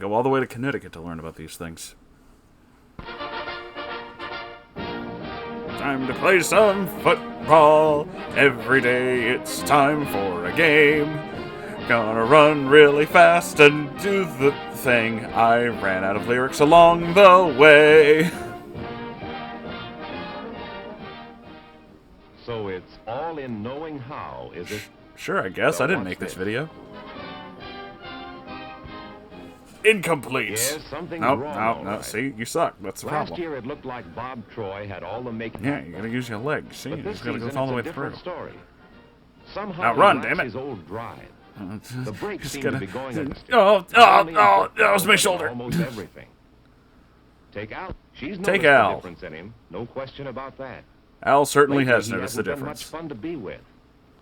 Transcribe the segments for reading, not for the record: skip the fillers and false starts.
go all the way to Connecticut to learn about these things. Time to play some football. Every day it's time for a game. Gonna run really fast and do the thing. I ran out of lyrics along the way. So it's all in knowing how, is it? Sure, I guess. So I didn't watch make this this. video. Incomplete. Yes, something's Nope, wrong, no, all no. right. See, you suck. That's the Last problem. year it looked like Bob Troy had all the makings. Yeah, you gotta use your legs. See, But you this just gotta season go all the way it's a through. different story. Somehow Now he run, lacks damn it. his old drive. The brakes Just seem gotta- to be going against him. Oh, Not only in that football, was my but in shoulder. Almost everything. Take Al. She's noticed Take the Al. difference in him. No question about that. Al certainly Lately, has he noticed the hasn't been difference. much fun to be with.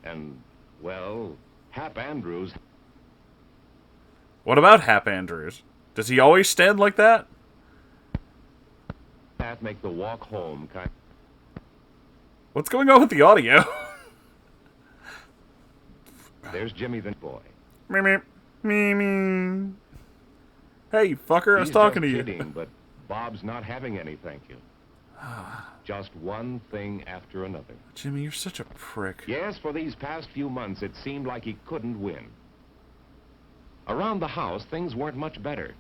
And, well, Hap Andrews. What about Hap Andrews? Does he always stand like that? That make the walk home kind. What's going on with the audio? There's Jimmy the boy. Me, me, me, me. Hey, fucker, I was He's talking just to you. kidding, but Bob's not having any, thank you. Just one thing after another. Jimmy, you're such a prick. Yes, for these past few months, it seemed like he couldn't win. Around the house, things weren't much better.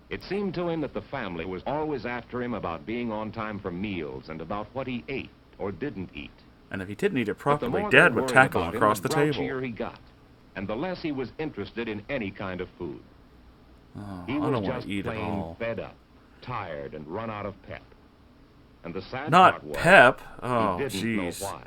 It seemed to him that the family was always after him about being on time for meals and about what he ate or didn't eat. And if he didn't eat it But the properly, more Dad they would worried tackle about him across him, the grouchier table. he got, and the less he was interested in any kind of food. Oh, He I was don't want just to eat it plain all. fed up, tired, and run out of pep. And the sad part Not was, pep. he Oh, didn't know jeez. why.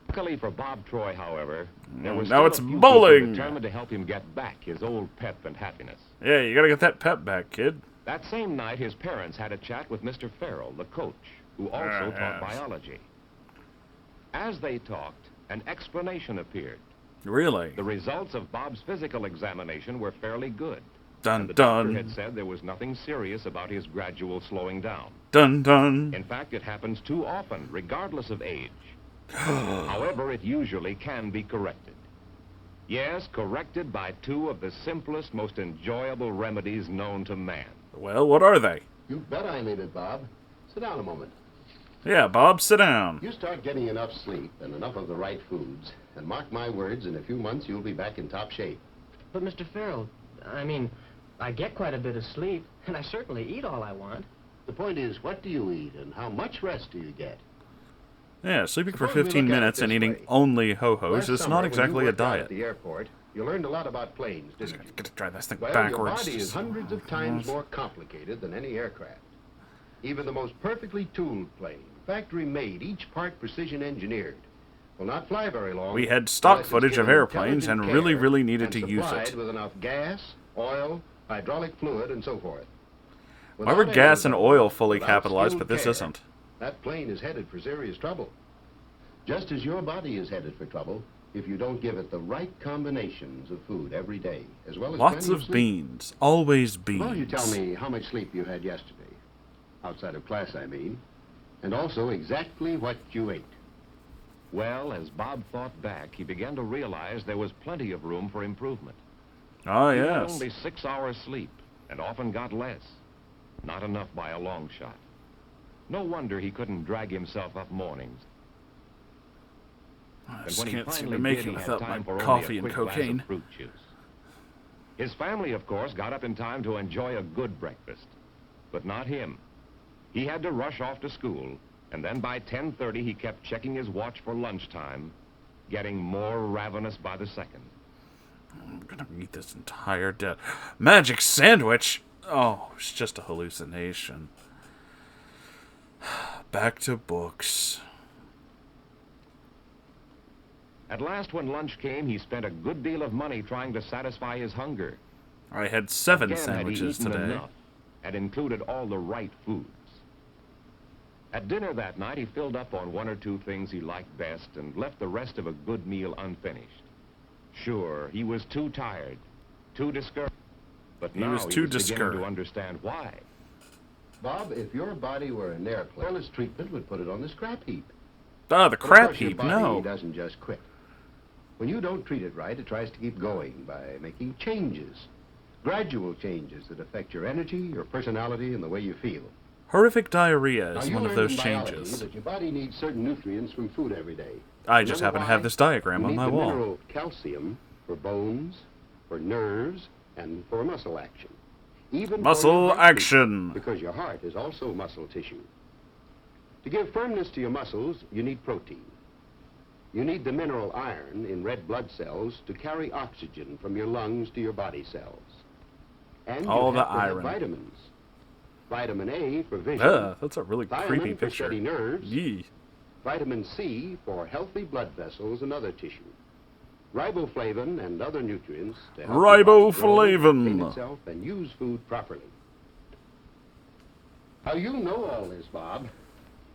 Luckily for Bob Troy, however, there was Now still it's a few people bowling. determined to help him get back his old pep and happiness. Yeah, you gotta get that pep back, kid. That same night, his parents had a chat with Mr. Farrell, the coach, who also taught Yes. biology. As they talked, an explanation appeared. Really? The results of Bob's physical examination were fairly good. Dun And the doctor dun. had said there was nothing serious about his gradual slowing down. Dun dun. In fact, it happens too often, regardless of age. However, it usually can be corrected. Yes, corrected by two of the simplest, most enjoyable remedies known to man. Well, what are they? You bet I made it, Bob. Sit down a moment. Yeah, Bob, sit down. You start getting enough sleep and enough of the right foods, and mark my words, in a few months you'll be back in top shape. But, Mr. Farrell, I mean, I get quite a bit of sleep, and I certainly eat all I want. The point is, what do you eat, and how much rest do you get? Yeah, sleeping for Suppose we 15 look at it minutes and this eating way. only ho-hos Last is summer, not when exactly you a worked out diet. at the airport, you learned a lot about planes, didn't you? Gotta drive this thing Well, backwards. your body is hundreds of times more complicated than any aircraft. Even the most perfectly tuned plane, factory-made, each part precision-engineered, will not fly very long. We had stock unless it's footage of given airplanes and intelligent really, care really needed and to use supplied it. with enough gas, oil, hydraulic fluid, and so forth. Why were Without gas any and of those, oil fully without capitalized, skilled but this care, isn't? That plane is headed for serious trouble. Just as your body is headed for trouble if you don't give it the right combinations of food every day, as well as Lots plenty of sleep. beans. Always beans. Well, you tell me how much sleep you had yesterday. Outside of class, I mean. And also exactly what you ate. Well, as Bob thought back, he began to realize there was plenty of room for improvement. Oh, He had yes. only 6 hours sleep, and often got less. Not enough by a long shot. No wonder he couldn't drag himself up mornings. I And just when he can't seem finally to make did, it he had without time my for only coffee a and quick glass of cocaine. fruit juice. His family, of course, got up in time to enjoy a good breakfast. But not him. He had to rush off to school, and then by 10:30 he kept checking his watch for lunchtime, getting more ravenous by the second. I'm gonna eat this entire magic sandwich. Oh, it's just a hallucination. Back to books. At last, when lunch came, he spent a good deal of money trying to satisfy his hunger. I had 7 Again, had he sandwiches eaten today. enough and included all the right foods. At dinner that night, he filled up on 1 or 2 things he liked best and left the rest of a good meal unfinished. Sure, he was too tired, too discouraged. But He now was he too was beginning discouraged. to understand why. Bob, if your body were an airplane, careless treatment would put it on the scrap heap. Ah, the But of crap course, your heap, body no. doesn't just quit. When you don't treat it right, it tries to keep going by making changes. Gradual changes that affect your energy, your personality, and the way you feel. Horrific diarrhea Now, is you one of learned those in biology changes. that your body needs certain nutrients from food every day. I just happen to have this diagram You on need my the wall. mineral calcium for bones, for nerves, and for muscle action. Even for Muscle your heart action. beat, because your heart is also muscle tissue. To give firmness to your muscles, you need protein. You need the mineral iron in red blood cells to carry oxygen from your lungs to your body cells. And All you the have to have iron. vitamins. Vitamin A for vision. That's a really thiamine creepy for picture. steady nerves. Yee. Vitamin C for healthy blood vessels and other tissue. Riboflavin and other nutrients to help your body grow, Riboflavin. maintain itself, and use food properly. Now, you know all this, Bob.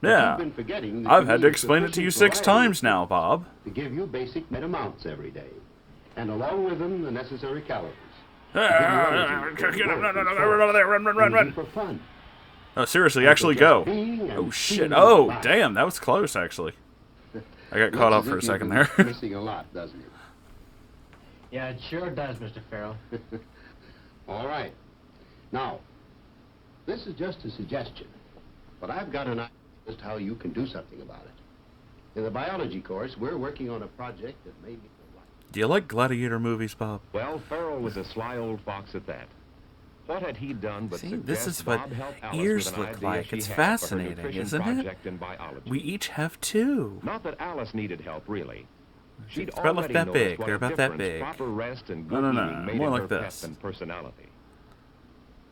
But Yeah. you've been forgetting that I've you had to need explain it to you sufficient 6 variety times now, Bob. to give you basic net amounts every day. And along with them, the necessary calories. Run, run. For fun. Oh, seriously, And actually for go. just being and Oh, shit. feeling Oh, alive. damn, that was close, actually. I got Looks caught up as for a if you've second been there. missing a lot, doesn't it? Yeah, it sure does, Mr. Farrell. All right. Now, this is just a suggestion, but I've got an idea as to how you can do something about it. In the biology course, we're working on a project that may be the right. Do you like gladiator movies, Bob? Well, Farrell was a sly old fox at that. What had he done but See, suggest this is what Bob help Alice ears with an look idea like. she It's had for her fascinating, nutrition isn't it? project in biology. We each have 2. Not that Alice needed help, really. She'd It's about already that noticed big. what They're a about that difference big. proper rest and No, good no, eating made more in like her this. pep and personality.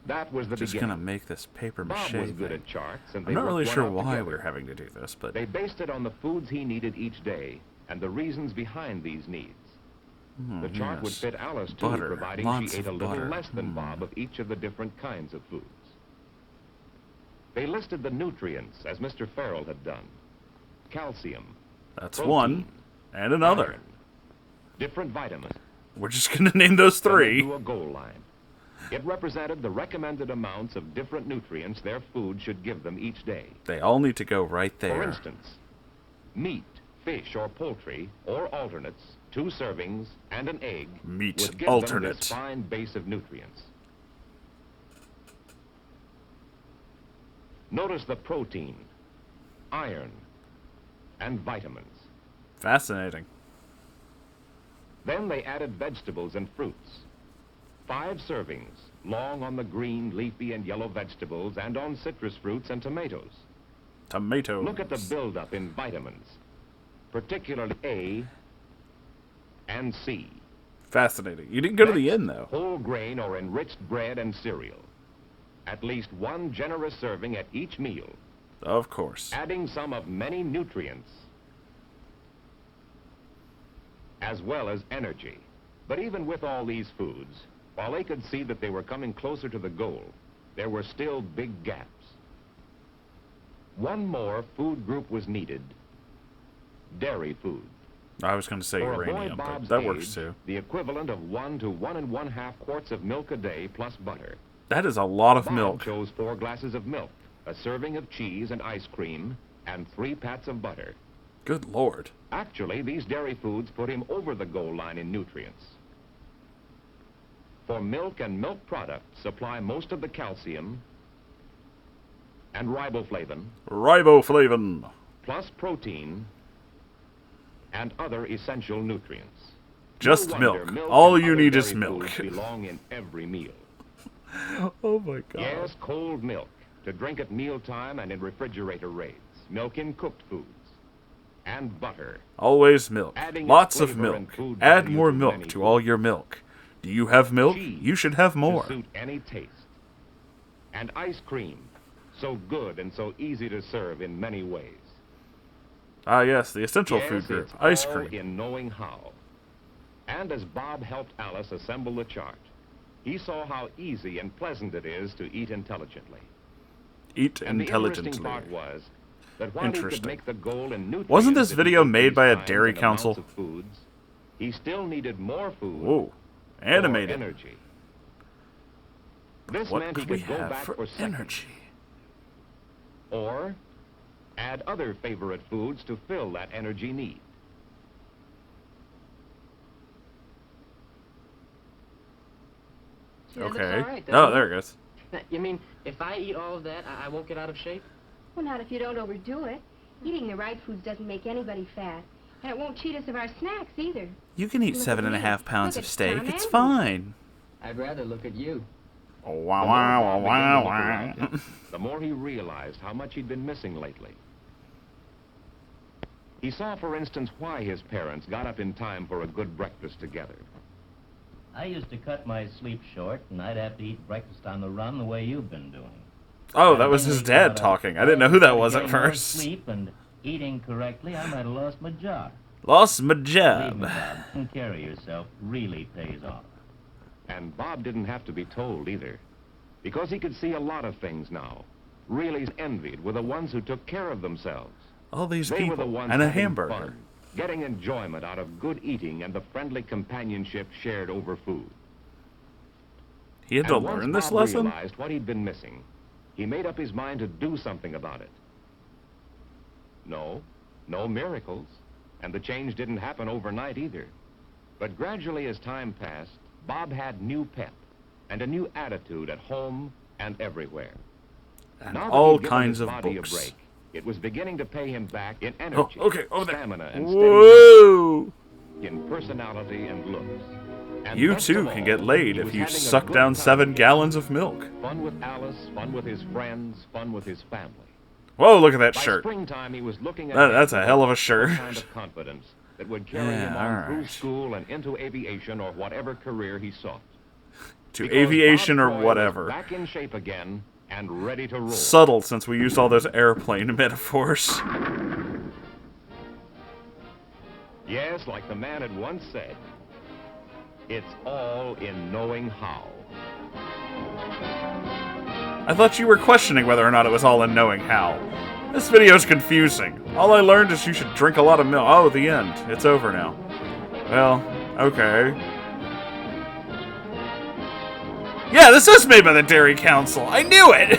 That was the Just beginning. gonna make this paper Bob mache was good thing. at charts, and they I'm not worked really one sure out why together. we're having to do this, but They based it on the foods he needed each day and the reasons behind these needs. The chart would yes. fit Alice, too, Butter. providing Lots she ate a of little butter. less than Bob of each of the different kinds of foods. They listed the nutrients, as Mr. Farrell had done. Calcium, that's protein, one. And another. iron, different vitamins. We're just gonna name those Then they 3. drew a goal line. It represented the recommended amounts of different nutrients their food should give them each day. They all need to go right For there. instance, meat, fish, or poultry, or alternates, 2 servings, and an egg Meat would give alternate. them this fine base of nutrients. Notice the protein, iron, and vitamins. Fascinating. Then they added vegetables and fruits. 5 servings, long on the green, leafy, and yellow vegetables and on citrus fruits and tomatoes. Tomatoes. Look at the buildup in vitamins, particularly A and C. Fascinating. You didn't go to the Next, end, though. whole grain or enriched bread and cereal. At least 1 generous serving at each meal, Of course. adding some of many nutrients, as well as energy. But even with all these foods, while they could see that they were coming closer to the goal, there were still big gaps. One more food group was needed: dairy food. I was going to say For a boy uranium, but Bob's that works age, too. the equivalent of 1 to 1 1/2 quarts of milk a day plus butter. That is a lot of Bob milk. chose 4 glasses of milk, a serving of cheese and ice cream, and 3 pats of butter. Good Lord. Actually, these dairy foods put him over the goal line in nutrients. For milk and milk products supply most of the calcium and riboflavin, Riboflavin. plus protein and other essential nutrients. Just No milk. wonder All and you other need is dairy milk. foods belong in every meal. Oh my God. Yes, cold milk, to drink at mealtime and in refrigerator raids. Milk in cooked foods. And butter. Always milk. Adding Lots its of flavor and milk. food Add value more to milk many to all foods. your milk. Do you have milk? Cheese You should have more. To suit any taste. And ice cream, so good and so easy to serve in many ways. Ah, yes, the essential Yes, food group. it's Ice all cream. in knowing how. And as Bob helped Alice assemble the chart, he saw how easy and pleasant it is to eat intelligently. Eat And the interesting intelligently. part was that while he could Interesting. make the goal in nutrients Wasn't this that video he made these by a times dairy and amounts council? of foods, he still needed more food. Whoa. for Animated. energy. This What meant he could we could go have back for for seconds, energy? or add other favorite foods to fill that energy need. Yeah, that's Okay. all right, Oh, doesn't there it? it goes. Now, you mean if I eat all of that, I won't get out of shape? Well, not if you don't overdo it. Eating the right foods doesn't make anybody fat. And it won't cheat us of our snacks, either. You can eat Look at 7.5 me. pounds Look of at steak. Tom It's Andrews. fine. I'd rather look at you. Oh, The wow, more wow, Bob wow, began to look wow. around him, the more he realized how much he'd been missing lately. He saw, for instance, why his parents got up in time for a good breakfast together. I used to cut my sleep short, and I'd have to eat breakfast on the run the way you've been doing. Oh, that was his dad talking. I didn't know who that was at Getting more first. sleep and eating correctly, I might have lost my job. Lost my Believe job. me, Bob, taking care of yourself really pays off. And Bob didn't have to be told either, because he could see a lot of things now. Really envied were the ones who took care of themselves. All these They were the people. ones And a having hamburger. fun, getting enjoyment out of good eating and the friendly companionship shared over food. He had to And once learn this Bob lesson? realized what he'd been missing, he made up his mind to do something about it. No miracles, and the change didn't happen overnight either. But gradually as time passed, Bob had new pep and a new attitude at home and everywhere. And Now that all he'd given kinds his of body books. A break, it was beginning to pay him back in Oh, energy, okay, over there. stamina, and steady Whoa! in personality and looks. And You best too of can all, get laid he if was you having a suck good down time 7 with gallons life. of milk. Fun with Alice, fun with his friends, fun with his family. Whoa, look at that By shirt. springtime, he was looking at That's a hell of a shirt. kind of confidence that would carry Yeah, him on through alright. school and into aviation or whatever career he sought. To Because aviation Bob or Troy was whatever. back in shape again and ready to roll. Subtle, since we used all those airplane metaphors. Yes, like the man had once said, it's all in knowing how. I thought you were questioning whether or not it was all in knowing how. This video's confusing. All I learned is you should drink a lot of milk. Oh, the end. It's over now. Well, okay. Yeah, this is made by the Dairy Council. I knew it!